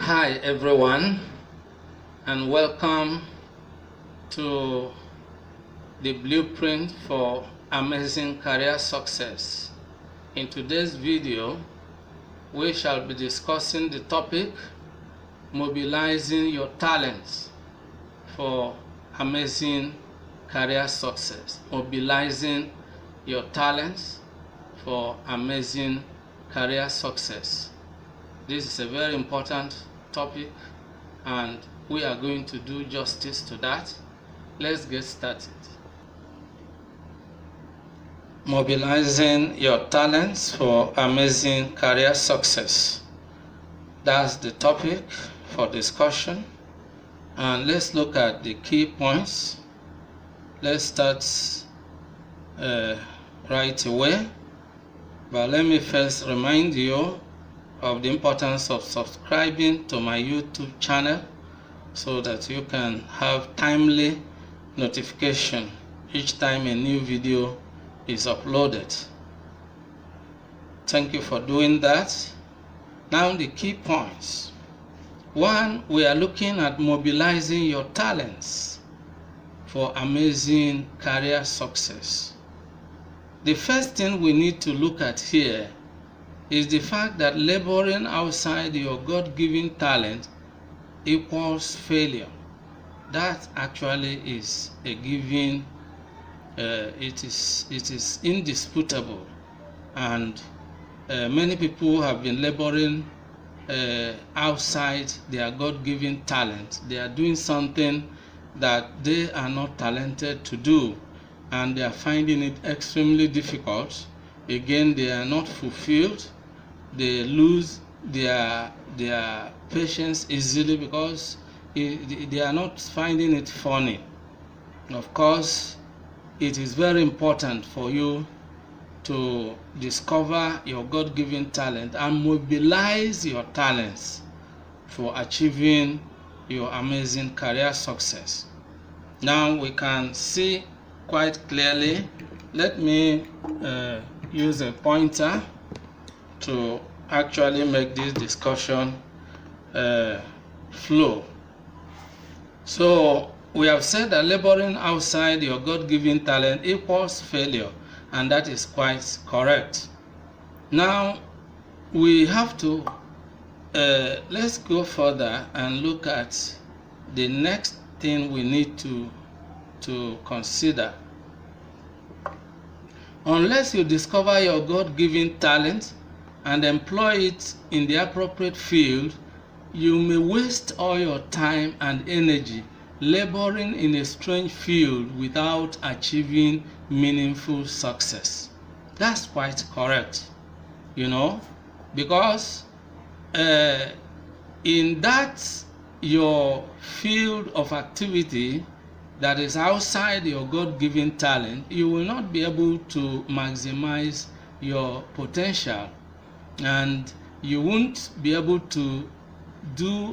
Hi everyone, and welcome to the blueprint for amazing career success. In today's video, we shall be discussing the topic mobilizing your talents for amazing career success. Mobilizing your talents for amazing career success. This is a very important topic and we are going to do justice to that. Let's get started. Mobilizing your talents for amazing career success. That's the topic for discussion. And let's look at the key points. Let's start right away. But let me first remind you of the importance of subscribing to my YouTube channel so that you can have timely notification each time a new video is uploaded. Thank you for doing that. Now the key points. 1, we are looking at mobilizing your talents for amazing career success. The first thing we need to look at here is the fact that laboring outside your God-given talent equals failure. That actually is a given. It is indisputable, and many people have been laboring outside their God-given talent. They are doing something that they are not talented to do, and they are finding it extremely difficult. Again, they are not fulfilled. They lose their patience easily because they are not finding it funny. Of course, it is very important for you to discover your God-given talent and mobilize your talents for achieving your amazing career success. Now we can see quite clearly. Let me use a pointer to actually make this discussion flow. So we have said that laboring outside your God-given talent equals failure, and that is quite correct. Now we have to let's go further and look at the next thing we need to consider. Unless you discover your God-given talent and employ it in the appropriate field, you may waste all your time and energy laboring in a strange field without achieving meaningful success. That's quite correct, because in that your field of activity that is outside your God-given talent, you will not be able to maximize your potential, and you won't be able to do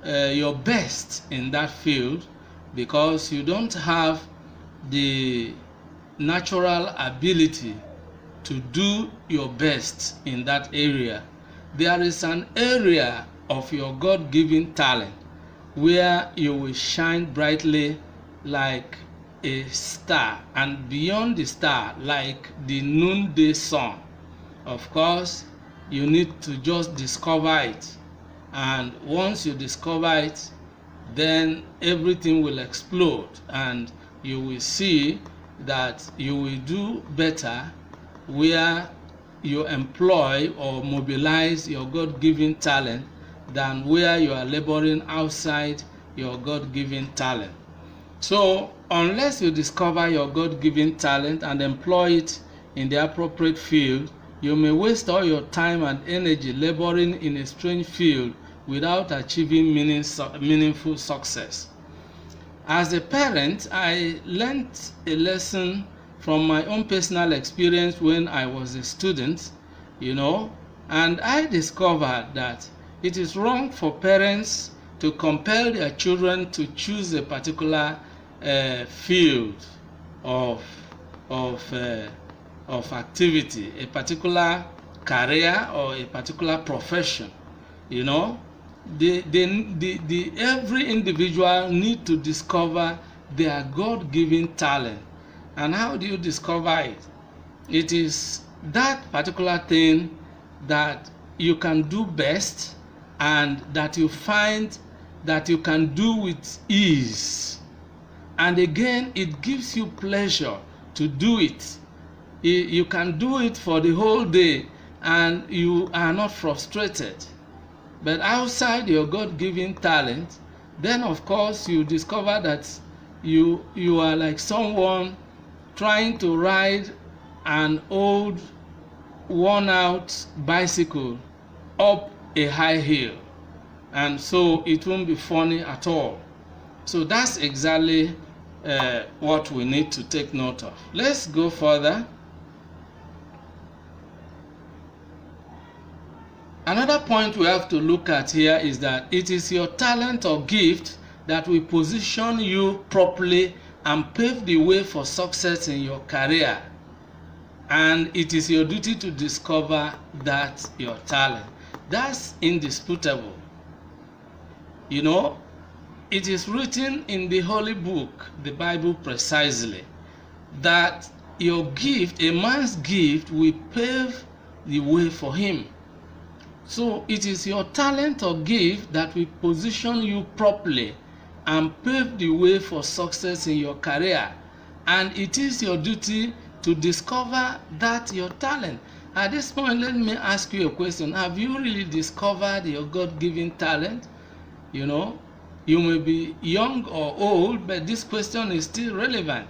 your best in that field because you don't have the natural ability to do your best in that area. There is an area of your God-given talent where you will shine brightly like a star, and beyond the star like the noonday sun. Of course, you need to just discover it, and once you discover it, then everything will explode and you will see that you will do better where you employ or mobilize your God-given talent than where you are laboring outside your God-given talent. So unless you discover your God-given talent and employ it in the appropriate field, you may waste all your time and energy laboring in a strange field without achieving meaningful success. As a parent, I learned a lesson from my own personal experience when I was a student, and I discovered that it is wrong for parents to compel their children to choose a particular field of activity, a particular career or a particular profession. every individual need to discover their God-given talent. And how do you discover it? It is that particular thing that you can do best and that you find that you can do with ease. And again, it gives you pleasure to do it. You can do it for the whole day and you are not frustrated. But outside your God-given talent, then of course you discover that you are like someone trying to ride an old worn-out bicycle up a high hill, and so it won't be funny at all. So that's exactly what we need to take note of. Let's go further. Another point we have to look at here is that it is your talent or gift that will position you properly and pave the way for success in your career. And it is your duty to discover that your talent. That's indisputable. You know, it is written in the Holy Book, the Bible precisely, that your gift, a man's gift, will pave the way for him. So it is your talent or gift that will position you properly and pave the way for success in your career. And it is your duty to discover that your talent. At this point, let me ask you a question. Have you really discovered your God-given talent? You know, you may be young or old, but this question is still relevant.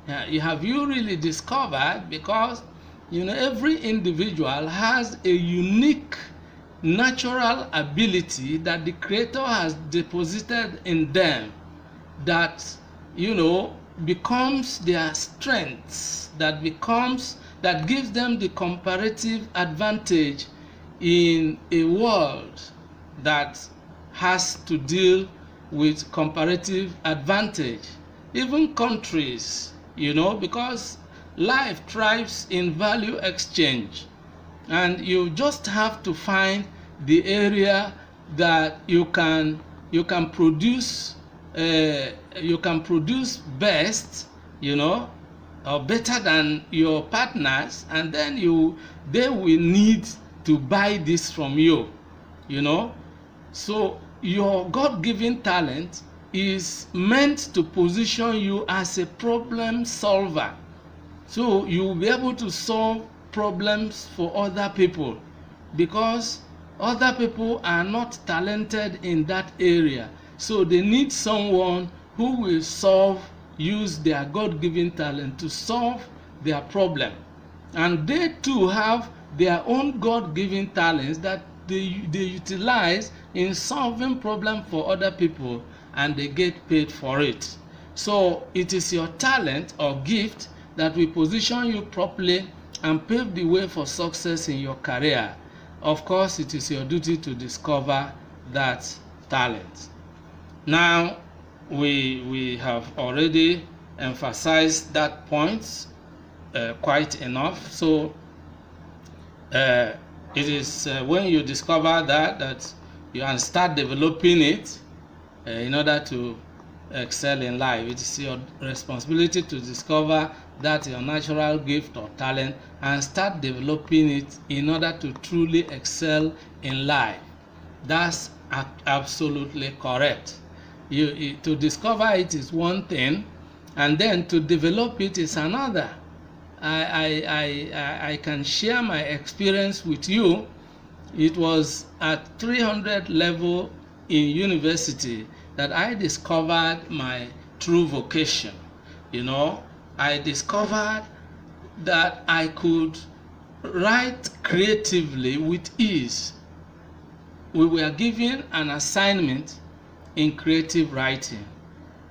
Have you really discovered? Because, you know, every individual has a unique natural ability that the Creator has deposited in them that, you know, becomes their strengths, that gives them the comparative advantage in a world that has to deal with comparative advantage. Even countries, you know, because life thrives in value exchange, and you just have to find the area that you can produce best, you know, or better than your partners, and then they will need to buy this from you, you know. So your God-given talent is meant to position you as a problem solver. So you will be able to solve problems for other people, because other people are not talented in that area. So they need someone who will use their God-given talent to solve their problem. And they too have their own God-given talents that they utilize in solving problems for other people, and they get paid for it. So it is your talent or gift that will position you properly and pave the way for success in your career. Of course, it is your duty to discover that talent. Now, we have already emphasized that point quite enough. So it is when you discover that you can start developing it in order to excel in life. It is your responsibility to discover that your natural gift or talent and start developing it in order to truly excel in life. That's absolutely correct. To discover it is one thing, and then to develop it is another. I can share my experience with you. It was at 300 level in university that I discovered my true vocation. You know, I discovered that I could write creatively with ease. We were given an assignment in creative writing,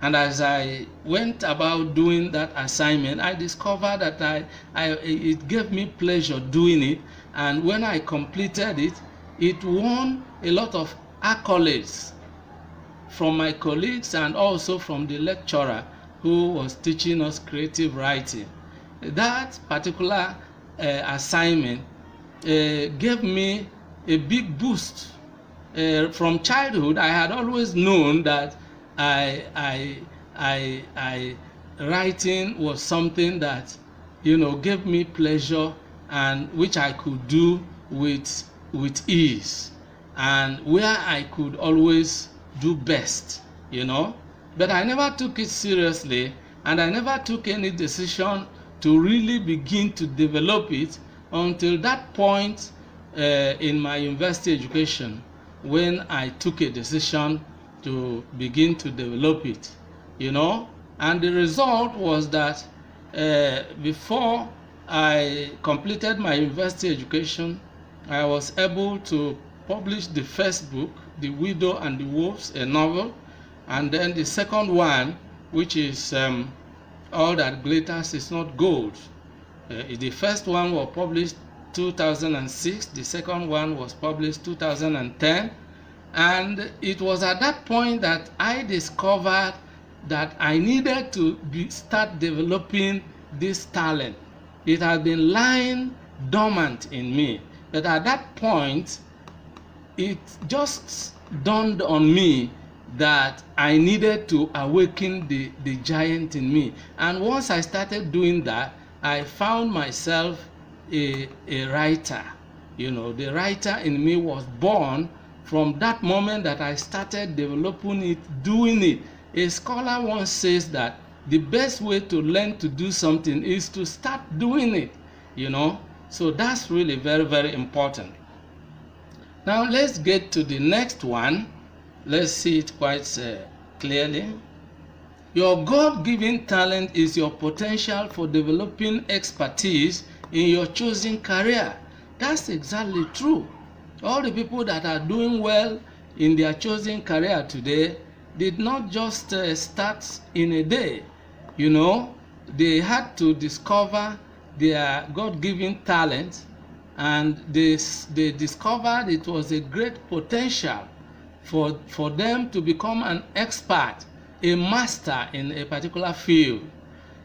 and as I went about doing that assignment, I discovered that it gave me pleasure doing it, and when I completed it, it won a lot of accolades from my colleagues and also from the lecturer who was teaching us creative writing. That particular assignment gave me a big boost from childhood, I had always known that I writing was something that, gave me pleasure, and which I could do with ease, and where I could always do best, But I never took it seriously, and I never took any decision to really begin to develop it until that point in my university education, when I took a decision to begin to develop it, And the result was that before I completed my university education, I was able to publish the first book, The Widow and the Wolves, a novel, and then the second one, which is All That Glitters Is Not Gold. The first one was published 2006, the second one was published 2010, and it was at that point that I discovered that I needed to start developing this talent. It had been lying dormant in me, but at that point it just dawned on me that I needed to awaken the giant in me. And once I started doing that, I found myself a writer. The writer in me was born from that moment that I started developing it, doing it. A scholar once says that the best way to learn to do something is to start doing it, So that's really very, very important. Now let's get to the next one. Let's see it quite clearly. Your God-given talent is your potential for developing expertise in your chosen career. That's exactly true. All the people that are doing well in their chosen career today did not just start in a day. They had to discover their God-given talent, and they discovered it was a great potential for them to become an expert, a master in a particular field.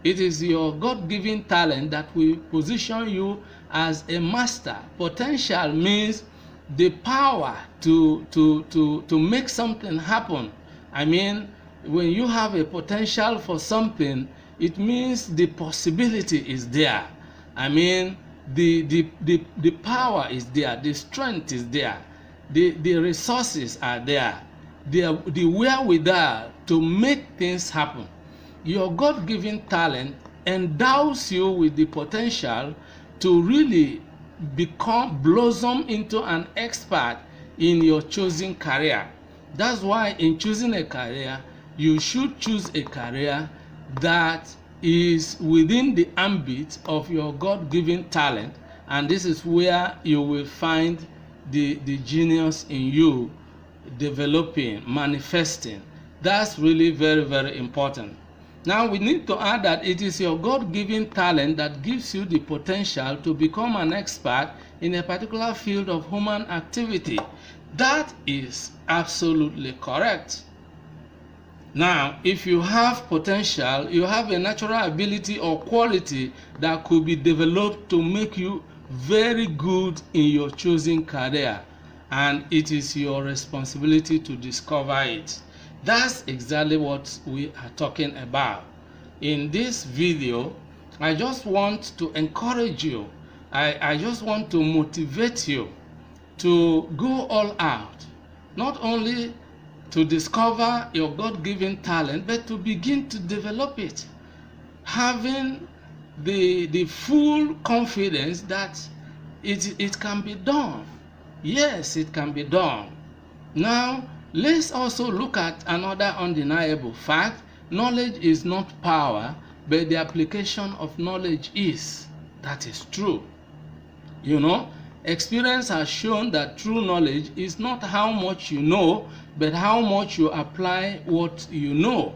It is your God-given talent that will position you as a master. Potential means the power to make something happen. I mean, when you have a potential for something, it means the possibility is there. I mean, the power is there, the strength is there, the resources are there, the wherewithal to make things happen. Your God-given talent endows you with the potential to really blossom into an expert in your chosen career. That's why in choosing a career, you should choose a career that is within the ambit of your God-given talent, and this is where you will find the genius in you developing, manifesting. That's really very, very important. Now we need to add that it is your God-given talent that gives you the potential to become an expert in a particular field of human activity. That is absolutely correct. Now, if you have potential, you have a natural ability or quality that could be developed to make you very good in your chosen career, and it is your responsibility to discover it. That's exactly what we are talking about. In this video, I just want to encourage you. I just want to motivate you to go all out, not only to discover your God-given talent, but to begin to develop it, having the full confidence that it can be done. Yes, it can be done. Now, let's also look at another undeniable fact. Knowledge is not power, but the application of knowledge is. That is true. Experience has shown that true knowledge is not how much you know, but how much you apply what you know.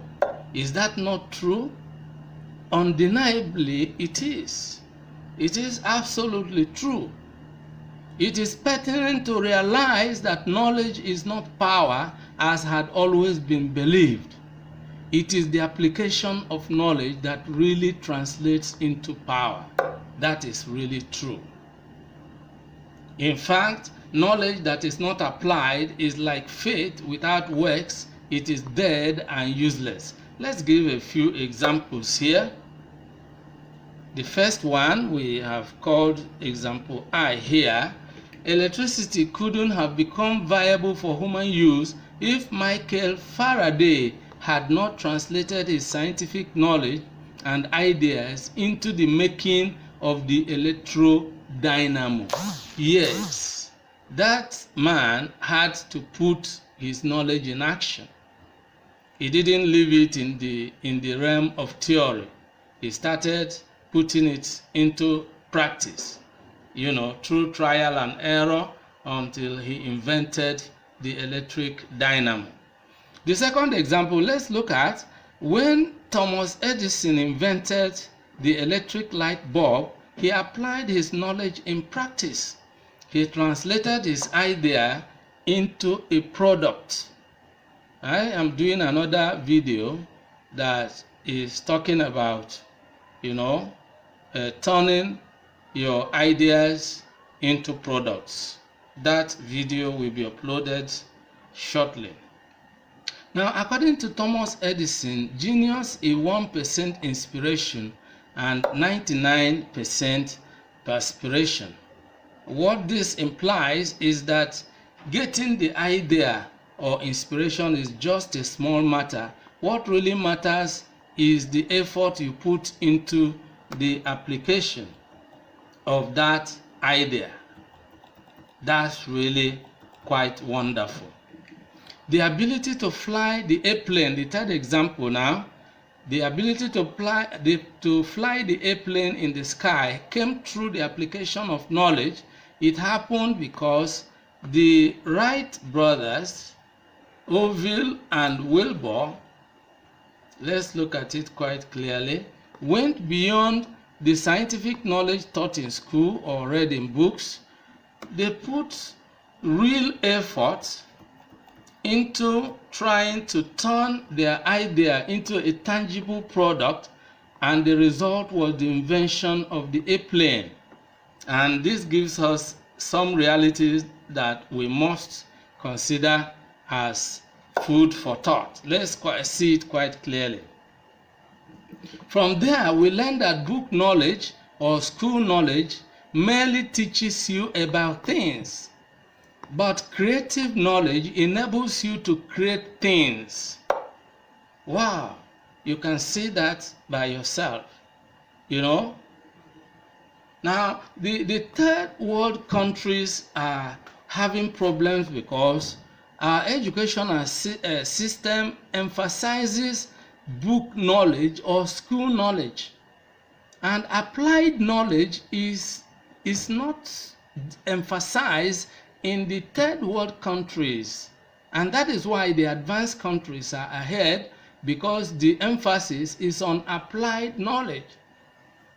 Is that not true? Undeniably, it is. It is absolutely true. It is pertinent to realize that knowledge is not power, as had always been believed. It is the application of knowledge that really translates into power. That is really true. In fact, knowledge that is not applied is like faith without works. It is dead and useless. Let's give a few examples here. The first one we have called example I here. Electricity couldn't have become viable for human use if Michael Faraday had not translated his scientific knowledge and ideas into the making of the electro-dynamo. Yes, that man had to put his knowledge in action. He didn't leave it in the realm of theory. He started putting it into practice, through trial and error until he invented the electric dynamo. The second example, let's look at when Thomas Edison invented the electric light bulb. He applied his knowledge in practice. He translated his idea into a product. I am doing another video that is talking about, turning your ideas into products. That video will be uploaded shortly. Now, according to Thomas Edison, genius is 1% inspiration and 99% perspiration. What this implies is that getting the idea or inspiration is just a small matter. What really matters is the effort you put into the application of that idea. That's really quite wonderful. The ability to fly the airplane, the third example now, the ability to fly the airplane in the sky came through the application of knowledge. It happened because the Wright brothers, Orville and Wilbur, let's look at it quite clearly, went beyond the scientific knowledge taught in school or read in books. They put real effort into trying to turn their idea into a tangible product, and the result was the invention of the airplane. And this gives us some realities that we must consider as food for thought. Let's see it quite clearly. From there, we learn that book knowledge or school knowledge merely teaches you about things, but creative knowledge enables you to create things. Wow, you can see that by yourself, Now, the third world countries are having problems because our educational system emphasizes book knowledge or school knowledge, and applied knowledge is not emphasized in the third world countries. And that is why the advanced countries are ahead, because the emphasis is on applied knowledge.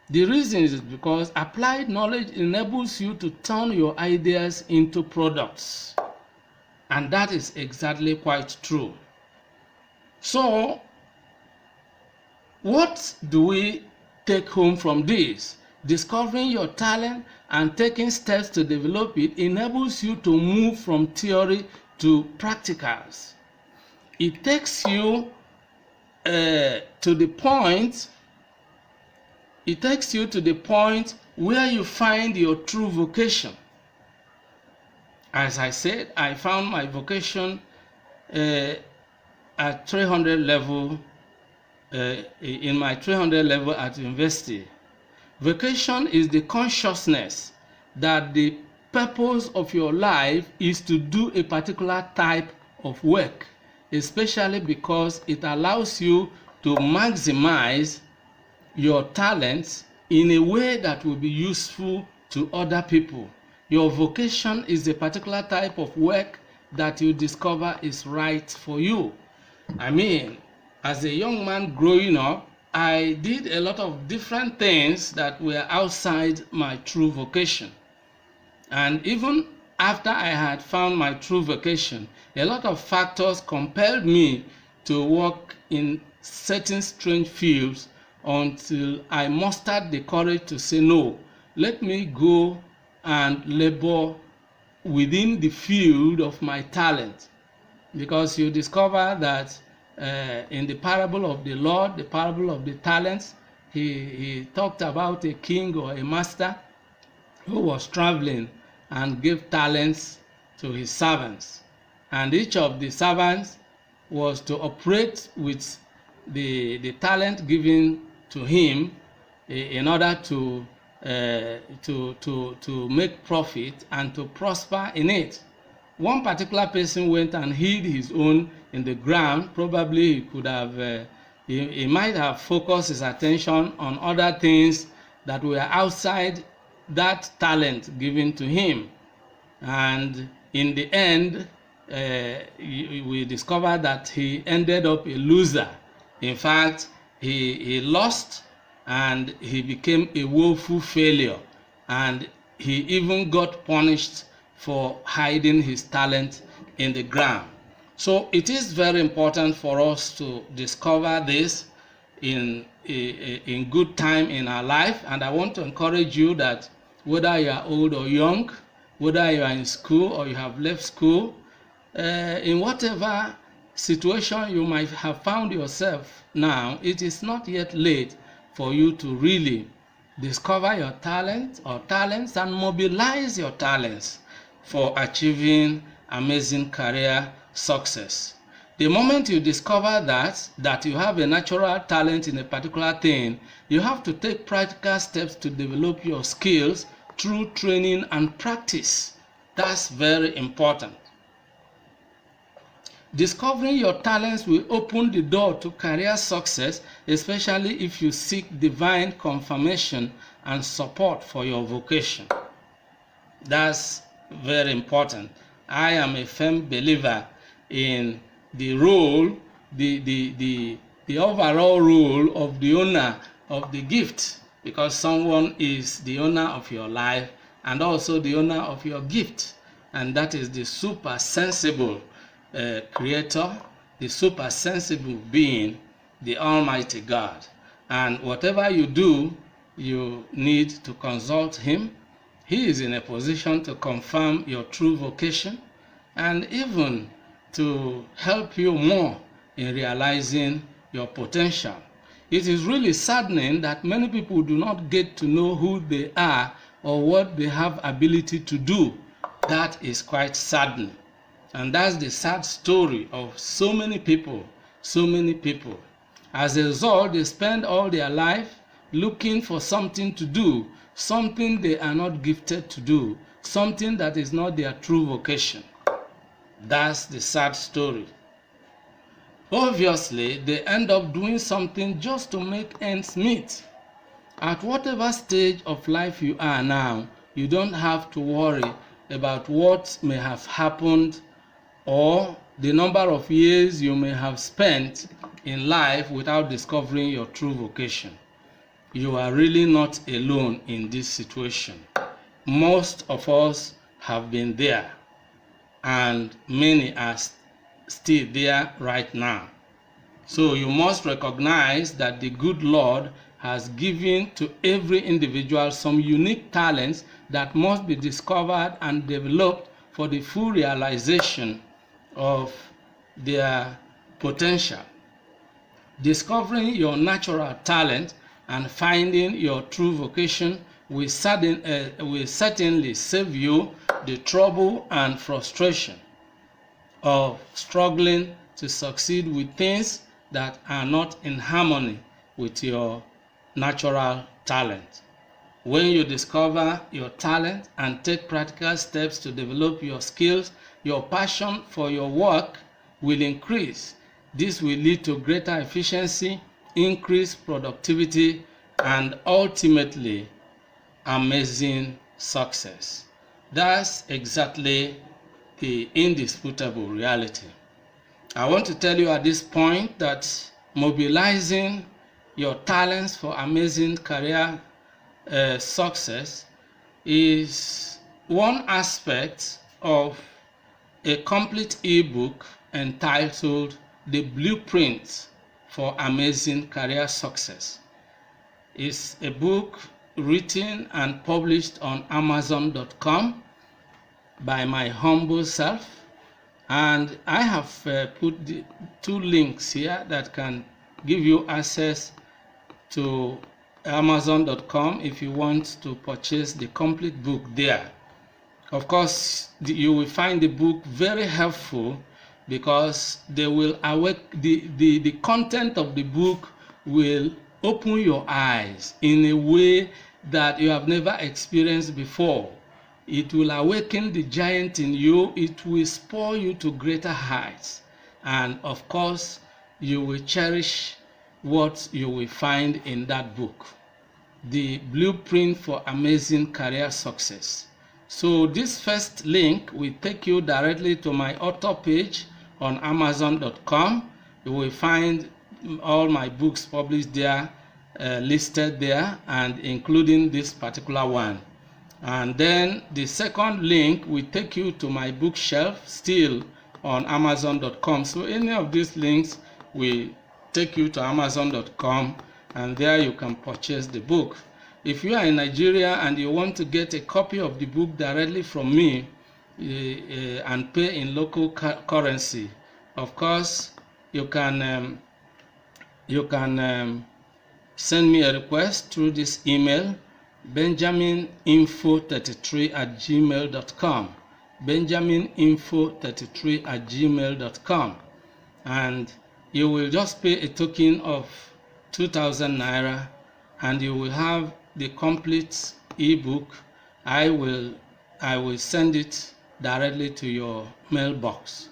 The reason is because applied knowledge enables you to turn your ideas into products. And that is exactly quite true. So, what do we take home from this? Discovering your talent and taking steps to develop it enables you to move from theory to practicals. It takes you to the point where you find your true vocation. As I said, I found my vocation at 300 level, in my 300 level at university. Vocation is the consciousness that the purpose of your life is to do a particular type of work, especially because it allows you to maximize your talents in a way that will be useful to other people. Your vocation is a particular type of work that you discover is right for you. I mean, as a young man growing up, I did a lot of different things that were outside my true vocation. And even after I had found my true vocation, a lot of factors compelled me to work in certain strange fields until I mustered the courage to say, no, let me go and labor within the field of my talent. Because you discover that in the parable of the Lord, the parable of the talents, he talked about a king or a master who was traveling and gave talents to his servants. And each of the servants was to operate with the talent given to him in order to make profit and to prosper in it. One particular person went and hid his own in the ground. Probably he could have, he might have focused his attention on other things that were outside that talent given to him. And in the end, we discovered that he ended up a loser. In fact, he lost and he became a woeful failure. And he even got punished for hiding his talent in the ground. So it is very important for us to discover this in good time in our life. And I want to encourage you that whether you are old or young, whether you are in school or you have left school, in whatever situation you might have found yourself now, it is not yet late for you to really discover your talent or talents and mobilize your talents for achieving amazing career success. The moment you discover that you have a natural talent in a particular thing, you have to take practical steps to develop your skills through training and practice. That's very important. Discovering your talents will open the door to career success, especially if you seek divine confirmation and support for your vocation. That's very important. I am a firm believer in the role, the overall role of the owner of the gift, because someone is the owner of your life and also the owner of your gift, and that is the super sensible creator, the super sensible being, the Almighty God. And whatever you do, you need to consult him. He is in a position to confirm your true vocation and even to help you more in realizing your potential. It is really saddening that many people do not get to know who they are or what they have ability to do. That is quite saddening. And that's the sad story of so many people, so many people. As a result, they spend all their life looking for something to do, something they are not gifted to do, something that is not their true vocation. That's the sad story. Obviously, they end up doing something just to make ends meet. At whatever stage of life you are now, you don't have to worry about what may have happened or the number of years you may have spent in life without discovering your true vocation. You are really not alone in this situation. Most of us have been there, and many are still there right now. So you must recognize that the good Lord has given to every individual some unique talents that must be discovered and developed for the full realization of their potential. Discovering your natural talent and finding your true vocation will certainly save you the trouble and frustration of struggling to succeed with things that are not in harmony with your natural talent. When you discover your talent and take practical steps to develop your skills, your passion for your work will increase. This will lead to greater efficiency, increased productivity, and ultimately amazing success. That's exactly the indisputable reality. I want to tell you at this point that mobilizing your talents for amazing career success is one aspect of a complete ebook entitled The Blueprint for Amazing Career Success. It's a book written and published on Amazon.com, by my humble self. And I have put the 2 links here that can give you access to Amazon.com if you want to purchase the complete book there. Of course, you will find the book very helpful because they will the content of the book will open your eyes in a way that you have never experienced before. It will awaken the giant in you. It will spur you to greater heights. And of course, you will cherish what you will find in that book, The Blueprint for Amazing Career Success. So this first link will take you directly to my author page on Amazon.com. You will find all my books published there, listed there, and including this particular one. And then the second link will take you to my bookshelf, still on Amazon.com. So any of these links will take you to Amazon.com, and there you can purchase the book. If you are in Nigeria and you want to get a copy of the book directly from me and pay in local currency, of course, you can send me a request through this email, benjamininfo33@gmail.com, benjamininfo33@gmail.com, and you will just pay a token of 2,000 naira, and you will have the complete ebook. I will send it directly to your mailbox.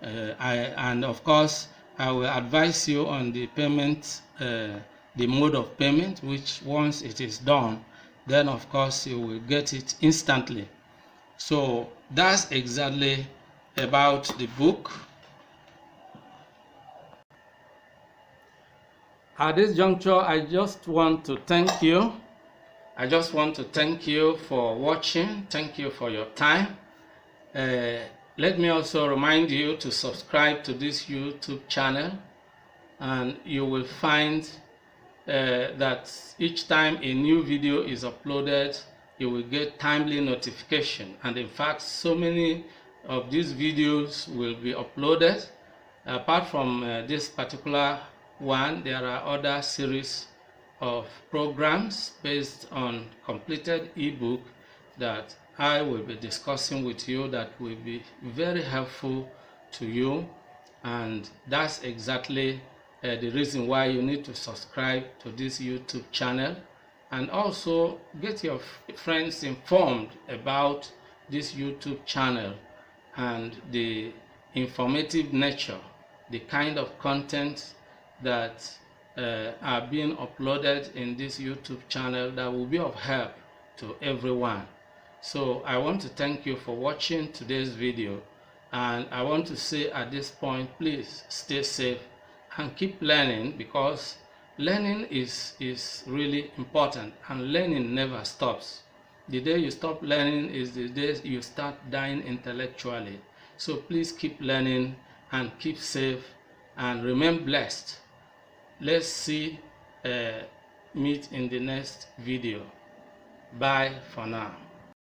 And of course, I will advise you on the payment, the mode of payment, which once it is done, then of course you will get it instantly. So that's exactly about the book. At this juncture, I just want to thank you. I just want to thank you for watching. Thank you for your time. Let me also remind you to subscribe to this YouTube channel, and you will find that each time a new video is uploaded, you will get timely notification. And in fact, so many of these videos will be uploaded. Apart from this particular one, there are other series of programs based on completed ebook that I will be discussing with you that will be very helpful to you. And that's exactly the reason why you need to subscribe to this YouTube channel, and also get your friends informed about this YouTube channel and the informative nature, the kind of content that are being uploaded in this YouTube channel that will be of help to everyone. So I want to thank you for watching today's video, and I want to say at this point, please stay safe and keep learning, because learning is really important, and learning never stops. The day you stop learning is the day you start dying intellectually. So please keep learning and keep safe and remain blessed. Let's meet in the next video. Bye for now.